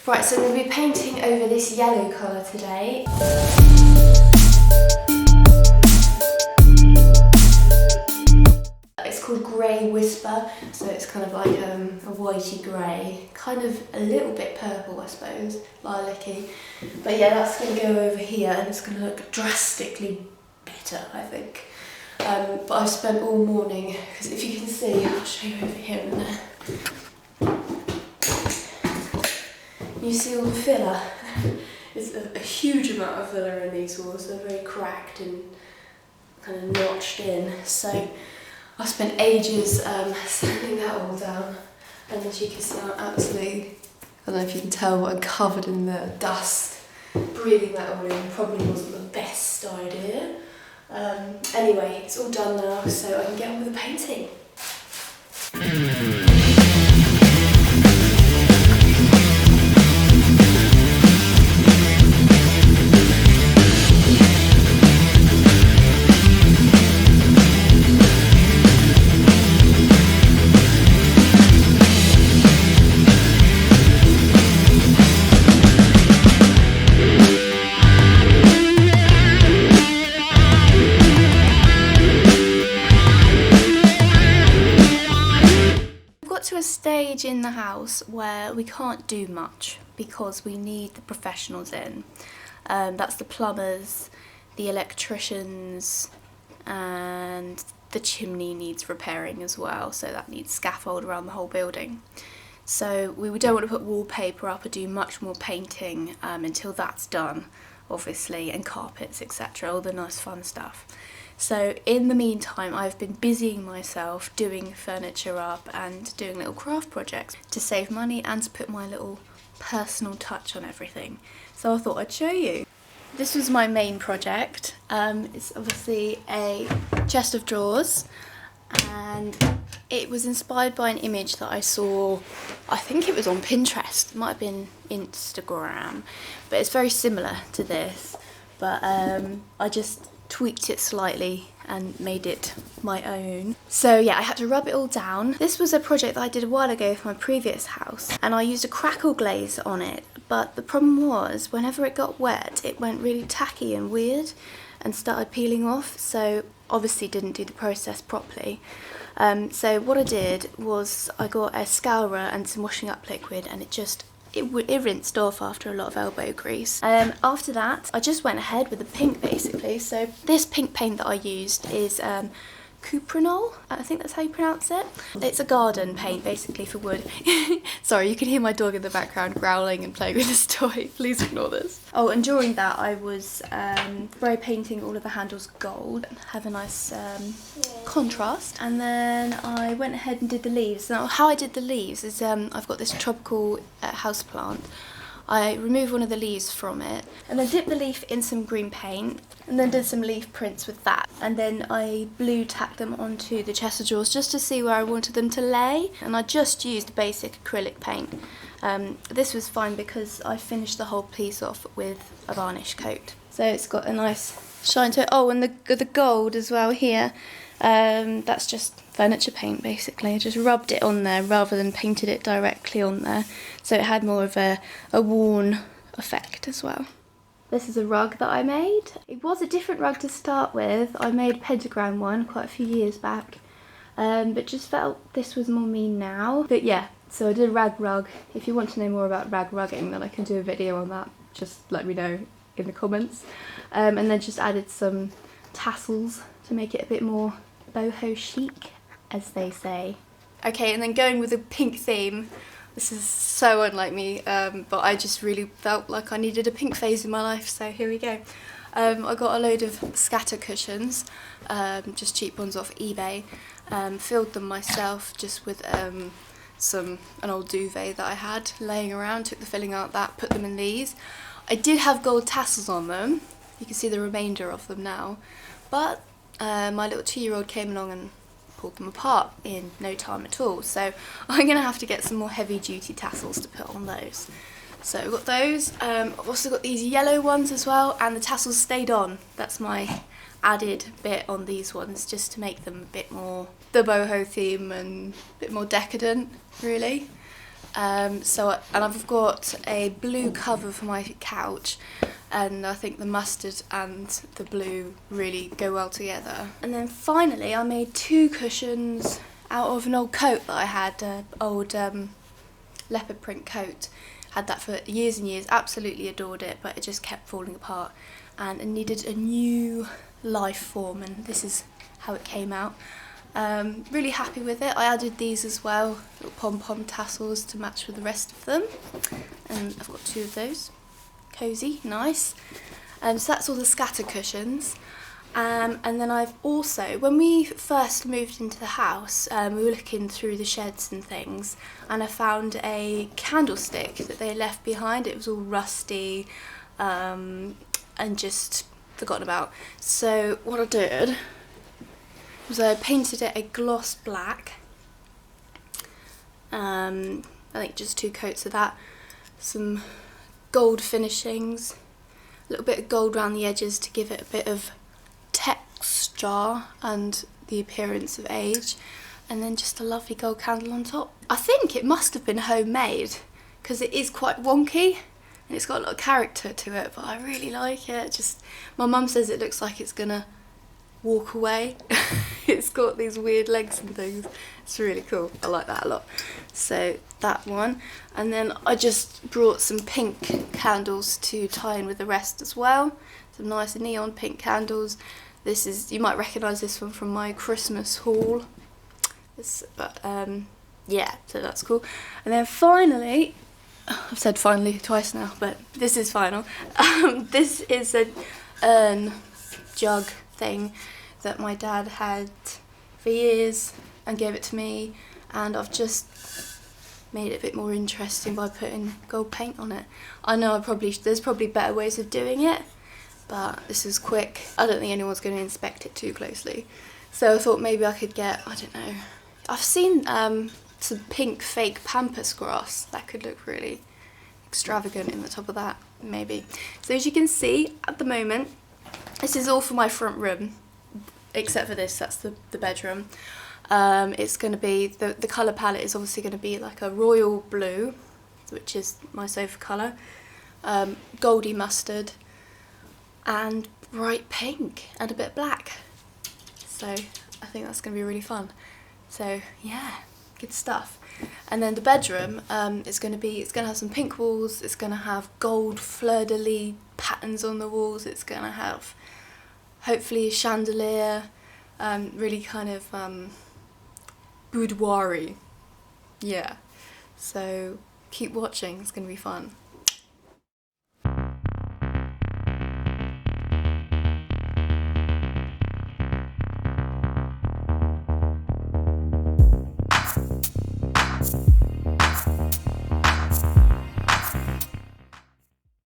Right, so we'll be painting over this yellow colour today. It's called Grey Whisper, so it's kind of like a whitey grey, kind of a little bit purple I suppose, lilac-y. But yeah, that's going to go over here and it's going to look drastically better, I think. But I've spent all morning, because if you can see, I'll show you over here and there. You see all the filler? There's a huge amount of filler in these walls. They're very cracked and kind of notched in. So I spent ages sanding that all down. And as you can see, I'm absolutely, I don't know if you can tell, but I'm covered in the dust. Breathing that all in probably wasn't the best idea. Anyway, it's all done now, so I can get on with the painting. To a stage in the house where we can't do much because we need the professionals in. That's the plumbers, the electricians, and the chimney needs repairing as well, so that needs scaffold around the whole building. So we don't want to put wallpaper up or do much more painting until that's done, obviously, and carpets, etc., all the nice fun stuff. So in the meantime, I've been busying myself doing furniture up and doing little craft projects to save money and to put my little personal touch on everything. So I thought I'd show you. This was my main project. It's obviously a chest of drawers, and it was inspired by an image that I saw, I think it was on Pinterest, it might have been Instagram, but it's very similar to this, but I just tweaked it slightly and made it my own. So yeah, I had to rub it all down. This was a project that I did a while ago for my previous house, and I used a crackle glaze on it, but the problem was whenever it got wet it went really tacky and weird and started peeling off, so obviously didn't do the process properly. So what I did was I got a scourer and some washing up liquid, and it rinsed off after a lot of elbow grease. After that, I just went ahead with the pink basically. So this pink paint that I used is Cuprinol, I think that's how you pronounce it. It's a garden paint basically for wood. Sorry, you can hear my dog in the background growling and playing with his toy. Please ignore this. Oh, and during that I was spray painting all of the handles gold, have a nice contrast, and then I went ahead and did the leaves. Now how I did the leaves is I've got this tropical houseplant. I removed one of the leaves from it and then dipped the leaf in some green paint and then did some leaf prints with that, and then I blue tacked them onto the chest of drawers just to see where I wanted them to lay, and I just used basic acrylic paint. This was fine because I finished the whole piece off with a varnish coat, so it's got a nice shine to it. Oh, and the gold as well here, that's just furniture paint basically. I just rubbed it on there rather than painted it directly on there, so it had more of a worn effect as well. This is a rug that I made. It was a different rug to start with. I made a pentagram one quite a few years back, but just felt this was more me now. But yeah, so I did a rag rug. If you want to know more about rag rugging, then I can do a video on that. Just let me know in the comments. And then just added some tassels to make it a bit more boho chic, as they say. Okay, and then going with the pink theme. This is so unlike me, but I just really felt like I needed a pink phase in my life, so here we go. I got a load of scatter cushions, just cheap ones off eBay, filled them myself just with an old duvet that I had laying around, took the filling out of that, put them in these. I did have gold tassels on them, you can see the remainder of them now, but my little 2-year-old came along and pulled them apart in no time at all, so I'm going to have to get some more heavy duty tassels to put on those. So I've got those, I've also got these yellow ones as well, and the tassels stayed on. That's my added bit on these ones, just to make them a bit more the boho theme and a bit more decadent really. And I've got a blue cover for my couch, and I think the mustard and the blue really go well together. And then finally I made 2 cushions out of an old coat that I had, an old leopard print coat. Had that for years and years, absolutely adored it, but it just kept falling apart and it needed a new life form, and this is how it came out. Really happy with it. I added these as well, little pom-pom tassels to match with the rest of them, and I've got 2 of those. Cosy, nice. So that's all the scatter cushions. And then I've also, when we first moved into the house, we were looking through the sheds and things, and I found a candlestick that they left behind. It was all rusty and just forgotten about. So what I did was I painted it a gloss black. I think just 2 coats of that, some gold finishings, a little bit of gold around the edges to give it a bit of texture and the appearance of age, and then just a lovely gold candle on top. I think it must have been homemade because it is quite wonky and it's got a lot of character to it, but I really like it. Just, my mum says it looks like it's gonna walk away. It's got these weird legs and things. It's really cool. I like that a lot. So that one, and then I just brought some pink candles to tie in with the rest as well. Some nice neon pink candles. This is, you might recognise this one from my Christmas haul. Yeah, so that's cool. And then finally, I've said finally twice now, but this is final. This is an urn jug thing that my dad had for years and gave it to me, and I've just made it a bit more interesting by putting gold paint on it. I know there's probably better ways of doing it, but this is quick. I don't think anyone's going to inspect it too closely. So I thought maybe I could get, I don't know, I've seen some pink fake pampas grass. That could look really extravagant in the top of that, maybe. So as you can see, at the moment, this is all for my front room, except for this, that's the bedroom. It's going to be, the colour palette is obviously going to be like a royal blue, which is my sofa colour, goldy mustard, and bright pink and a bit of black. So I think that's going to be really fun. So yeah, good stuff. And then the bedroom is going to have some pink walls. It's going to have gold fleur-de-lis patterns on the walls. It's going to have hopefully a chandelier, really kind of boudoir-y. Yeah. So keep watching. It's going to be fun.